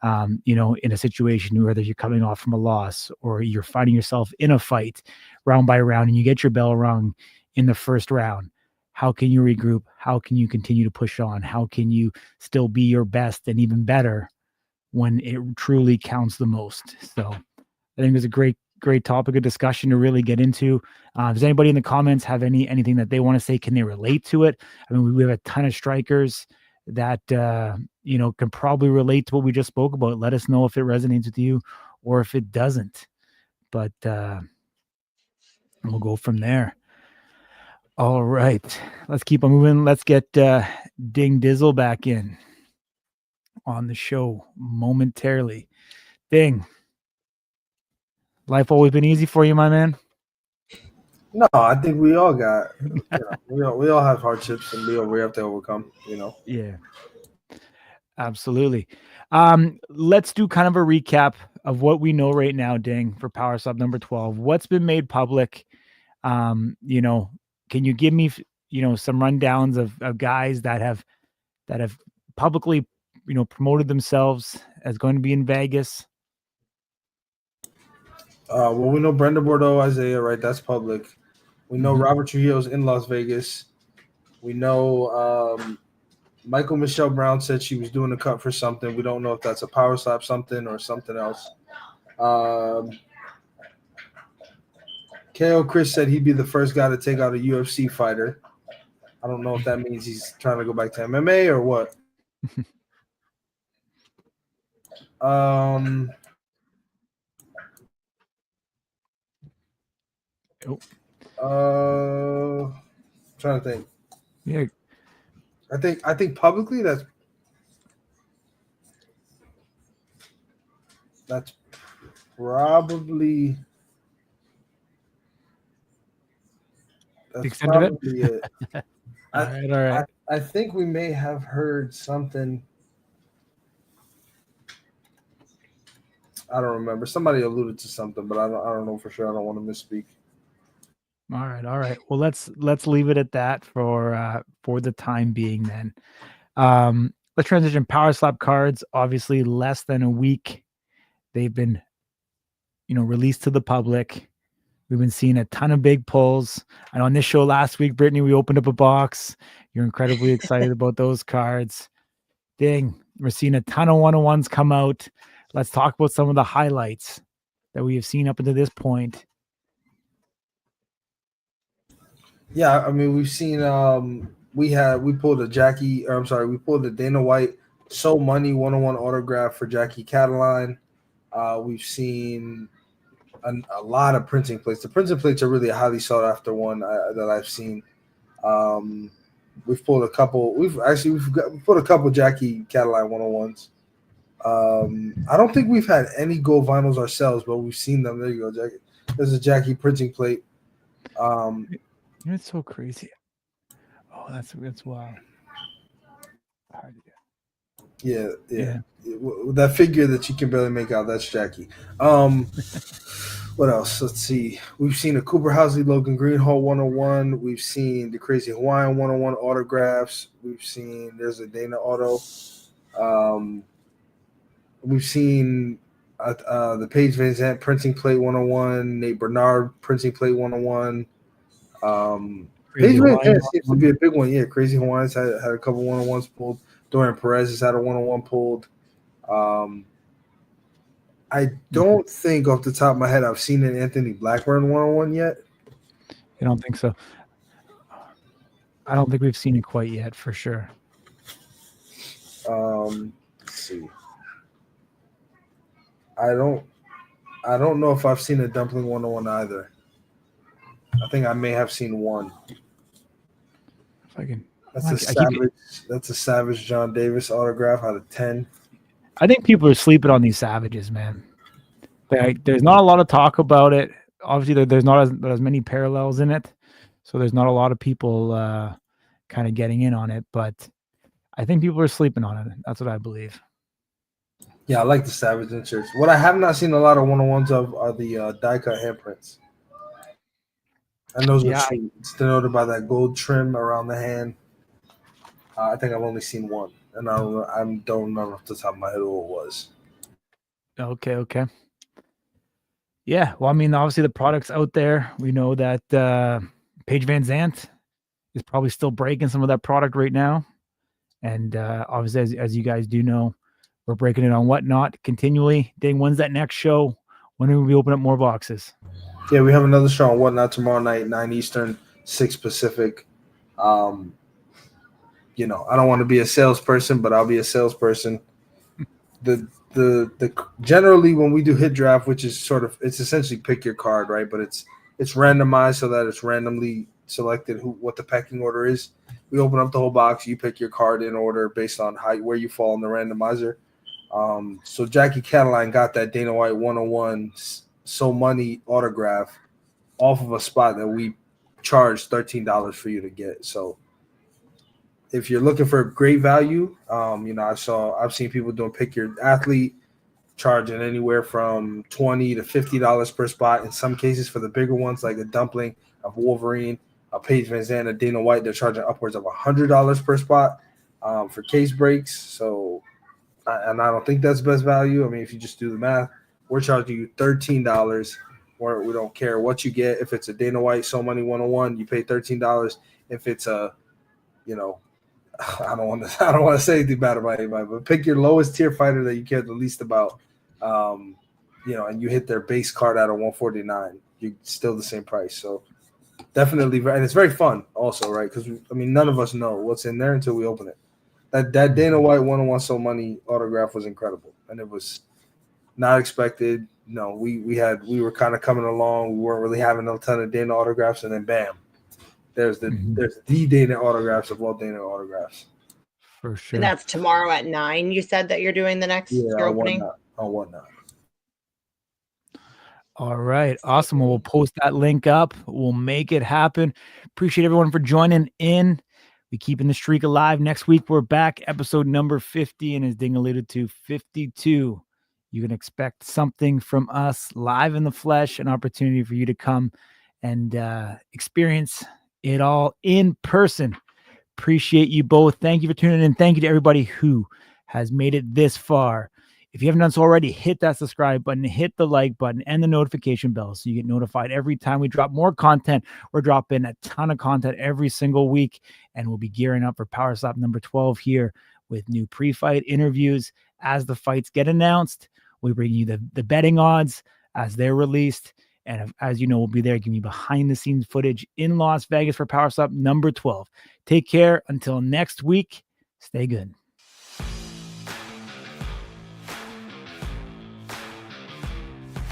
Speaker 1: in a situation, whether you're coming off from a loss or you're finding yourself in a fight round by round and you get your bell rung in the first round. How can you regroup? How can you continue to push on? How can you still be your best and even better when it truly counts the most? So I think it's a great topic of discussion to really get into. Does anybody in the comments have anything that they want to say? Can they relate to it? I mean, we have a ton of strikers that, can probably relate to what we just spoke about. Let us know if it resonates with you or if it doesn't. But we'll go from there. All right. Let's keep on moving. Let's get Ding Dizzle back in on the show momentarily. Ding. Life always been easy for you, my man?
Speaker 3: No, I think we all got, we all have hardships, and we have to overcome,
Speaker 1: Yeah, absolutely. Let's do kind of a recap of what we know right now, Ding, for Power Stop number 12. What's been made public? Can you give me, some rundowns of guys that have publicly, promoted themselves as going to be in Vegas?
Speaker 3: Well, we know Brandon Bordeaux, Isaiah, right? That's public. We know Robert Trujillo's in Las Vegas. We know Michael Michelle Brown said she was doing a cut for something. We don't know if that's a Power Slap something or something else. KO Chris said he'd be the first guy to take out a UFC fighter. I don't know if that means he's trying to go back to MMA or what. Trying to think.
Speaker 1: Yeah.
Speaker 3: I think publicly that's probably
Speaker 1: the extent of it.
Speaker 3: All
Speaker 1: right.
Speaker 3: I think we may have heard something. I don't remember. Somebody alluded to something, but I don't know for sure. I don't want to misspeak.
Speaker 1: All right. Well, let's leave it at that for the time being then. Let's transition. Power Slap cards, obviously less than a week. They've been, released to the public. We've been seeing a ton of big pulls. And on this show last week, Brittany, we opened up a box. You're incredibly excited about those cards. Ding, we're seeing a ton of one-on-ones come out. Let's talk about some of the highlights that we have seen up until this point.
Speaker 3: Yeah, I mean, we've seen we pulled a Dana White So Money 101 autograph for Jackie Cataline. We've seen a lot of printing plates. The printing plates are really a highly sought after one that I've seen. We've pulled a couple. We've put a couple Jackie Cataline 101s. I don't think we've had any gold vinyls ourselves, but we've seen them. There you go, Jackie. There's a Jackie printing plate.
Speaker 1: It's so crazy. Oh, that's wild.
Speaker 3: Yeah. That figure that you can barely make out, that's Jackie. What else? Let's see. We've seen a Cooper Housley Logan Greenhall 101. We've seen the Crazy Hawaiian 101 autographs. We've seen there's a Dana Auto. We've seen the Paige Van Zandt printing plate 101, Nate Bernard printing plate 101. Paige Van Zandt seems to be a big one. Yeah, Crazy Hawaiians had a couple 101s pulled. Dorian Perez has had a 101 pulled. I don't think off the top of my head I've seen an Anthony Blackburn 101 yet.
Speaker 1: I don't think so. I don't think we've seen it quite yet, for sure.
Speaker 3: Let's see. I don't know if I've seen a Dumpling 101 either. I think I may have seen one.
Speaker 1: If I can.
Speaker 3: That's a Savage John Davis autograph out of 10.
Speaker 1: I think people are sleeping on these Savages, man. There's not a lot of talk about it. Obviously, there's not as many parallels in it, so there's not a lot of people kind of getting in on it. But I think people are sleeping on it. That's what I believe.
Speaker 3: Yeah, I like the Savage inserts. What I have not seen a lot of 101s of are the die cut handprints. And those are sweet. It's denoted by that gold trim around the hand. I think I've only seen one, and I don't remember off the top of my head who it was.
Speaker 1: Okay. Yeah, well, I mean, obviously the product's out there. We know that Paige Van Zandt is probably still breaking some of that product right now. And obviously, as you guys do know, we're breaking it on Whatnot continually. Dang, when's that next show? When will we open up more boxes?
Speaker 3: Yeah, we have another show on Whatnot tomorrow night, 9 Eastern, 6 Pacific. I don't want to be a salesperson, but I'll be a salesperson. The generally when we do hit draft, which is it's essentially pick your card, right? But it's randomized so that it's randomly selected what the pecking order is. We open up the whole box, you pick your card in order based on where you fall in the randomizer. So Jackie Cataline got that Dana White 101 So Money autograph off of a spot that we charged $13 for you to get. So if you're looking for great value, I've seen people doing pick your athlete, charging anywhere from $20 to $50 per spot. In some cases, for the bigger ones like a Dumpling, a Wolverine, a Paige Van Zandt, a Dana White, they're charging upwards of $100 per spot for case breaks. So, and I don't think that's best value. I mean, if you just do the math, we're charging you $13. We don't care what you get. If it's a Dana White So Money 101, you pay $13. If it's a, I don't want to say anything bad about anybody, but pick your lowest tier fighter that you care the least about, and you hit their base card out of 149, you're still the same price. So definitely, and it's very fun also, right? Because none of us know what's in there until we open it. That Dana White 101 So Money autograph was incredible, and it was not expected. No, we were kind of coming along. We weren't really having a ton of Dana autographs, and then bam. There's the Dana autographs of all Dana autographs.
Speaker 1: For sure.
Speaker 2: And that's tomorrow at 9. You said that you're doing the next opening?
Speaker 3: On Whatnot.
Speaker 1: All right. Awesome. We'll post that link up. We'll make it happen. Appreciate everyone for joining in. We keeping the streak alive. Next week, we're back. Episode number 50. And as Ding alluded to, 52. You can expect something from us live in the flesh, an opportunity for you to come and experience it all in person. Appreciate you both. Thank you for tuning in. Thank you to everybody who has made it this far. If you haven't done so already, hit that subscribe button, hit the like button, and the notification bell so you get notified every time we drop more content. We're dropping a ton of content every single week, and we'll be gearing up for Power Slap number 12 here with new pre-fight interviews. As the fights get announced, we bring you the betting odds as they're released. And as you know, we'll be there giving you behind-the-scenes footage in Las Vegas for Power Slap number 12. Take care. Until next week, stay good.